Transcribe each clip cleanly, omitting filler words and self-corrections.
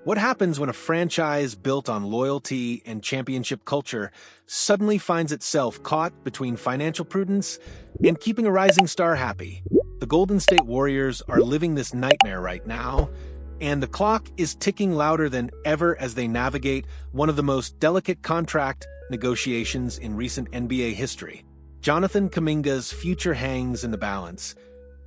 What happens when a franchise built on loyalty and championship culture suddenly finds itself caught between financial prudence and keeping a rising star happy? The Golden State Warriors are living this nightmare right now, and the clock is ticking louder than ever as they navigate one of the most delicate contract negotiations in recent NBA history. Jonathan Kuminga's future hangs in the balance,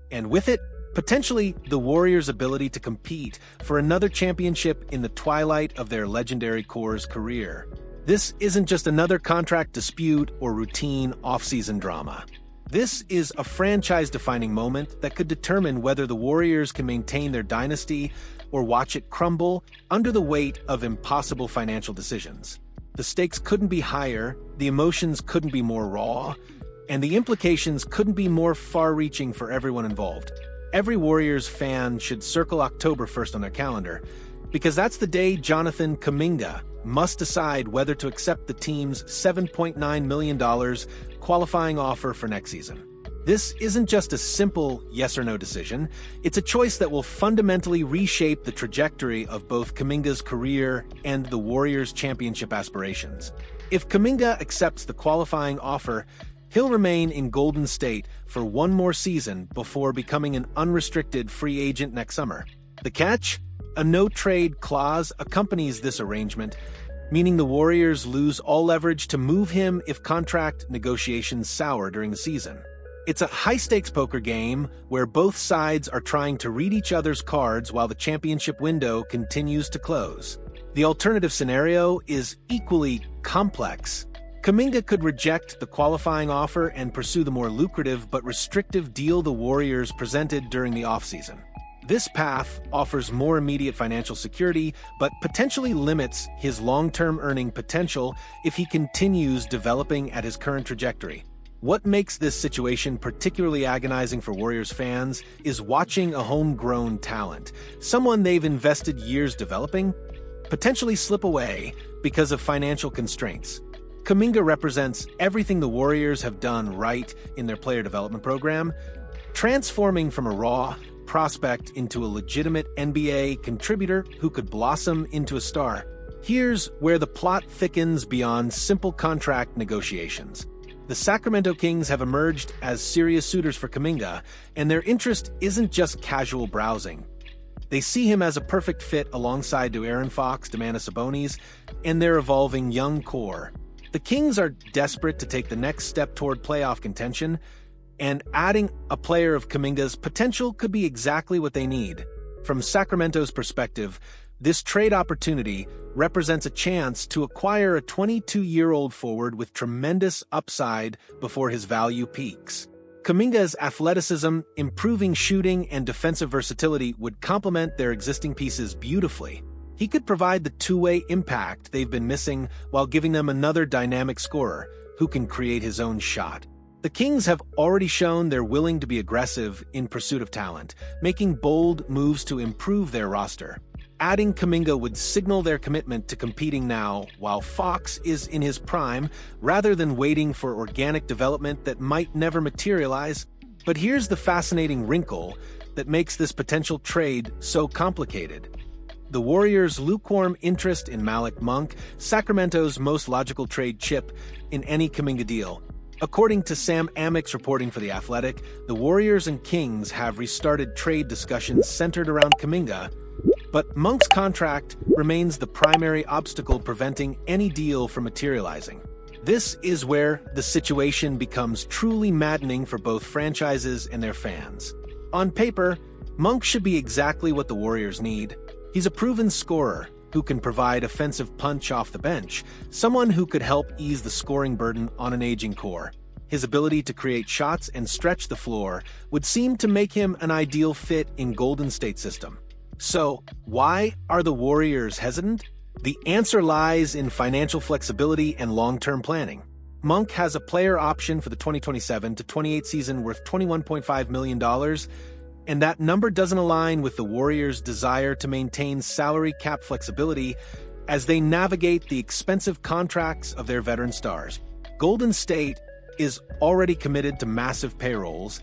and with it, potentially the Warriors' ability to compete for another championship in the twilight of their legendary core's career. This isn't just another contract dispute or routine off-season drama. This is a franchise-defining moment that could determine whether the Warriors can maintain their dynasty or watch it crumble under the weight of impossible financial decisions. The stakes couldn't be higher, the emotions couldn't be more raw, and the implications couldn't be more far-reaching for everyone involved. Every Warriors fan should circle October 1st on their calendar, because that's the day Jonathan Kuminga must decide whether to accept the team's $7.9 million qualifying offer for next season. This isn't just a simple yes or no decision, it's a choice that will fundamentally reshape the trajectory of both Kuminga's career and the Warriors' championship aspirations. If Kuminga accepts the qualifying offer, he'll remain in Golden State for one more season before becoming an unrestricted free agent next summer. The catch? A no-trade clause accompanies this arrangement, meaning the Warriors lose all leverage to move him if contract negotiations sour during the season. It's a high-stakes poker game where both sides are trying to read each other's cards while the championship window continues to close. The alternative scenario is equally complex. Kuminga could reject the qualifying offer and pursue the more lucrative but restrictive deal the Warriors presented during the offseason. This path offers more immediate financial security, but potentially limits his long-term earning potential if he continues developing at his current trajectory. What makes this situation particularly agonizing for Warriors fans is watching a homegrown talent, someone they've invested years developing, potentially slip away because of financial constraints. Kuminga represents everything the Warriors have done right in their player development program, transforming from a raw prospect into a legitimate NBA contributor who could blossom into a star. Here's where the plot thickens beyond simple contract negotiations. The Sacramento Kings have emerged as serious suitors for Kuminga, and their interest isn't just casual browsing. They see him as a perfect fit alongside De'Aaron Fox, Domantas Sabonis, and their evolving young core. The Kings are desperate to take the next step toward playoff contention, and adding a player of Kuminga's potential could be exactly what they need. From Sacramento's perspective, this trade opportunity represents a chance to acquire a 22-year-old forward with tremendous upside before his value peaks. Kuminga's athleticism, improving shooting, and defensive versatility would complement their existing pieces beautifully. He could provide the two-way impact they've been missing while giving them another dynamic scorer who can create his own shot. The Kings have already shown they're willing to be aggressive in pursuit of talent, making bold moves to improve their roster. Adding Kuminga would signal their commitment to competing now while Fox is in his prime, rather than waiting for organic development that might never materialize. But here's the fascinating wrinkle that makes this potential trade so complicated. The Warriors' lukewarm interest in Malik Monk, Sacramento's most logical trade chip in any Kuminga deal. According to Sam Amick's reporting for The Athletic, the Warriors and Kings have restarted trade discussions centered around Kuminga, but Monk's contract remains the primary obstacle preventing any deal from materializing. This is where the situation becomes truly maddening for both franchises and their fans. On paper, Monk should be exactly what the Warriors need. He's a proven scorer who can provide offensive punch off the bench, someone who could help ease the scoring burden on an aging core. His ability to create shots and stretch the floor would seem to make him an ideal fit in Golden State's system. So, why are the Warriors hesitant? The answer lies in financial flexibility and long-term planning. Monk has a player option for the 2027-28 season worth $21.5 million, and that number doesn't align with the Warriors' desire to maintain salary cap flexibility as they navigate the expensive contracts of their veteran stars. Golden State is already committed to massive payrolls,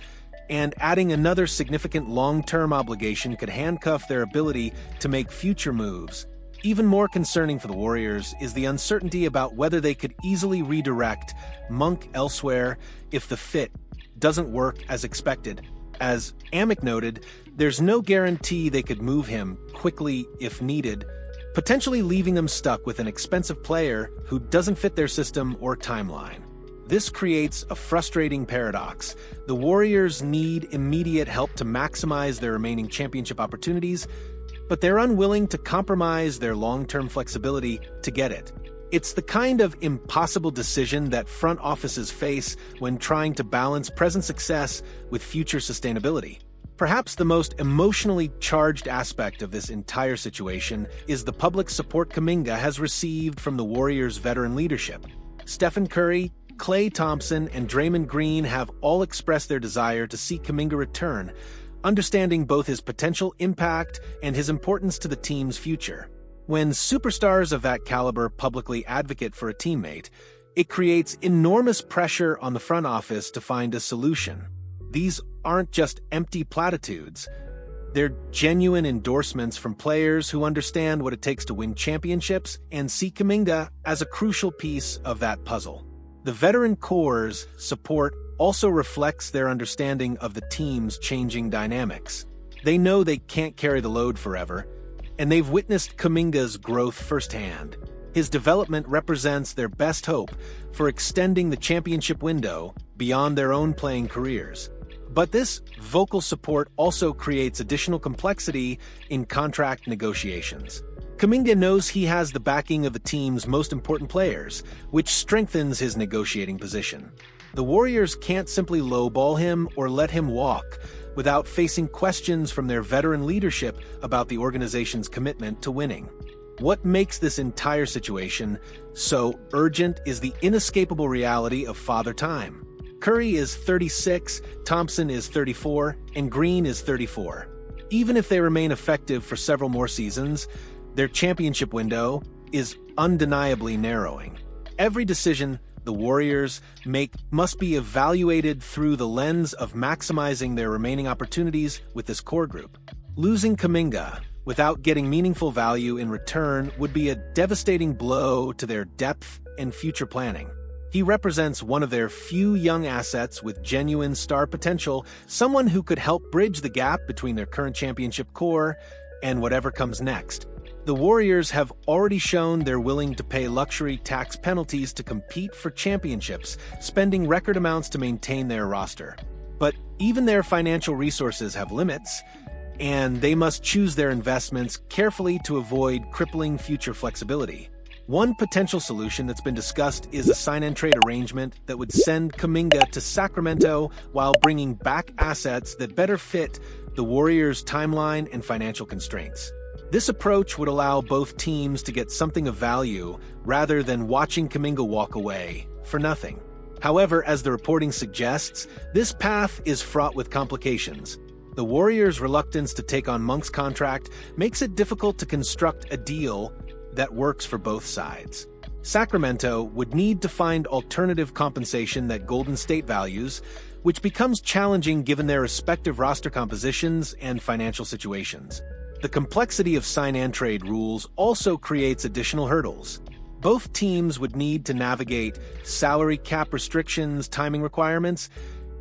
and adding another significant long-term obligation could handcuff their ability to make future moves. Even more concerning for the Warriors is the uncertainty about whether they could easily redirect Monk elsewhere if the fit doesn't work as expected. As Amick noted, there's no guarantee they could move him quickly if needed, potentially leaving them stuck with an expensive player who doesn't fit their system or timeline. This creates a frustrating paradox. The Warriors need immediate help to maximize their remaining championship opportunities, but they're unwilling to compromise their long-term flexibility to get it. It's the kind of impossible decision that front offices face when trying to balance present success with future sustainability. Perhaps the most emotionally charged aspect of this entire situation is the public support Kuminga has received from the Warriors' veteran leadership. Stephen Curry, Klay Thompson, and Draymond Green have all expressed their desire to see Kuminga return, understanding both his potential impact and his importance to the team's future. When superstars of that caliber publicly advocate for a teammate, it creates enormous pressure on the front office to find a solution. These aren't just empty platitudes. They're genuine endorsements from players who understand what it takes to win championships and see Kuminga as a crucial piece of that puzzle. The veteran core's support also reflects their understanding of the team's changing dynamics. They know they can't carry the load forever, and they've witnessed Kuminga's growth firsthand. His development represents their best hope for extending the championship window beyond their own playing careers. But this vocal support also creates additional complexity in contract negotiations. Kuminga knows he has the backing of the team's most important players, which strengthens his negotiating position. The Warriors can't simply lowball him or let him walk without facing questions from their veteran leadership about the organization's commitment to winning. What makes this entire situation so urgent is the inescapable reality of Father Time. Curry is 36, Thompson is 34, and Green is 34. Even if they remain effective for several more seasons, their championship window is undeniably narrowing. Every decision the Warriors make must be evaluated through the lens of maximizing their remaining opportunities with this core group. Losing Kuminga without getting meaningful value in return would be a devastating blow to their depth and future planning. He represents one of their few young assets with genuine star potential, someone who could help bridge the gap between their current championship core and whatever comes next. The Warriors have already shown they're willing to pay luxury tax penalties to compete for championships, spending record amounts to maintain their roster. But even their financial resources have limits, and they must choose their investments carefully to avoid crippling future flexibility. One potential solution that's been discussed is a sign-and-trade arrangement that would send Kuminga to Sacramento while bringing back assets that better fit the Warriors' timeline and financial constraints. This approach would allow both teams to get something of value rather than watching Kuminga walk away for nothing. However, as the reporting suggests, this path is fraught with complications. The Warriors' reluctance to take on Monk's contract makes it difficult to construct a deal that works for both sides. Sacramento would need to find alternative compensation that Golden State values, which becomes challenging given their respective roster compositions and financial situations. The complexity of sign-and-trade rules also creates additional hurdles. Both teams would need to navigate salary cap restrictions, timing requirements,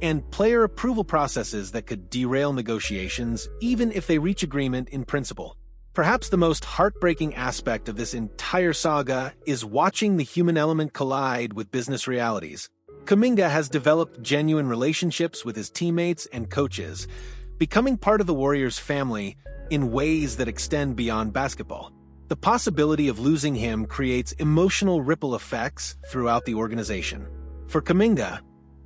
and player approval processes that could derail negotiations even if they reach agreement in principle. Perhaps the most heartbreaking aspect of this entire saga is watching the human element collide with business realities. Kuminga has developed genuine relationships with his teammates and coaches, becoming part of the Warriors' family in ways that extend beyond basketball. The possibility of losing him creates emotional ripple effects throughout the organization. For Kuminga,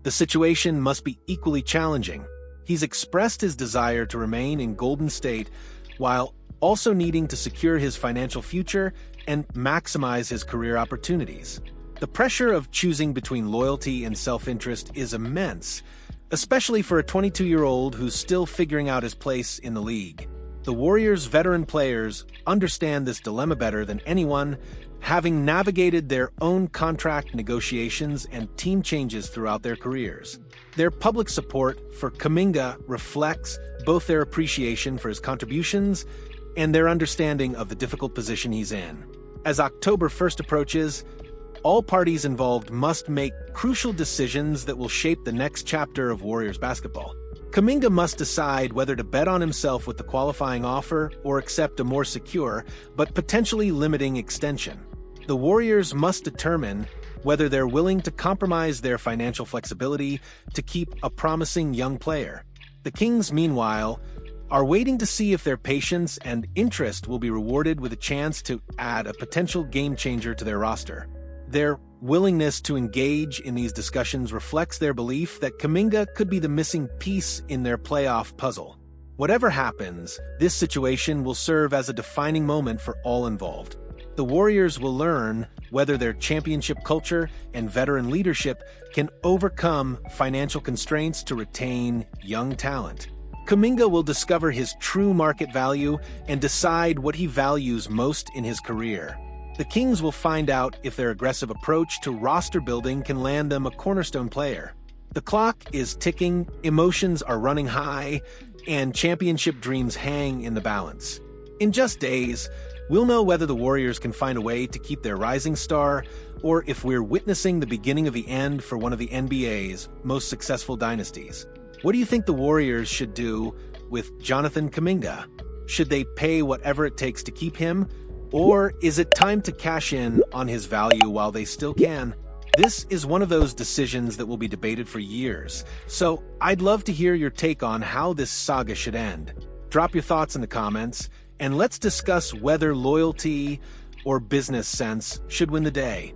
the situation must be equally challenging. He's expressed his desire to remain in Golden State while also needing to secure his financial future and maximize his career opportunities. The pressure of choosing between loyalty and self-interest is immense, especially for a 22-year-old who's still figuring out his place in the league. The Warriors' veteran players understand this dilemma better than anyone, having navigated their own contract negotiations and team changes throughout their careers. Their public support for Kuminga reflects both their appreciation for his contributions and their understanding of the difficult position he's in. As October 1st approaches, all parties involved must make crucial decisions that will shape the next chapter of Warriors basketball. Kuminga must decide whether to bet on himself with the qualifying offer or accept a more secure, but potentially limiting extension. The Warriors must determine whether they're willing to compromise their financial flexibility to keep a promising young player. The Kings, meanwhile, are waiting to see if their patience and interest will be rewarded with a chance to add a potential game-changer to their roster. Their willingness to engage in these discussions reflects their belief that Kuminga could be the missing piece in their playoff puzzle. Whatever happens, this situation will serve as a defining moment for all involved. The Warriors will learn whether their championship culture and veteran leadership can overcome financial constraints to retain young talent. Kuminga will discover his true market value and decide what he values most in his career. The Kings will find out if their aggressive approach to roster building can land them a cornerstone player. The clock is ticking, emotions are running high, and championship dreams hang in the balance. In just days, we'll know whether the Warriors can find a way to keep their rising star, or if we're witnessing the beginning of the end for one of the NBA's most successful dynasties. What do you think the Warriors should do with Jonathan Kuminga? Should they pay whatever it takes to keep him? Or is it time to cash in on his value while they still can? This is one of those decisions that will be debated for years, so I'd love to hear your take on how this saga should end. Drop your thoughts in the comments, and let's discuss whether loyalty or business sense should win the day.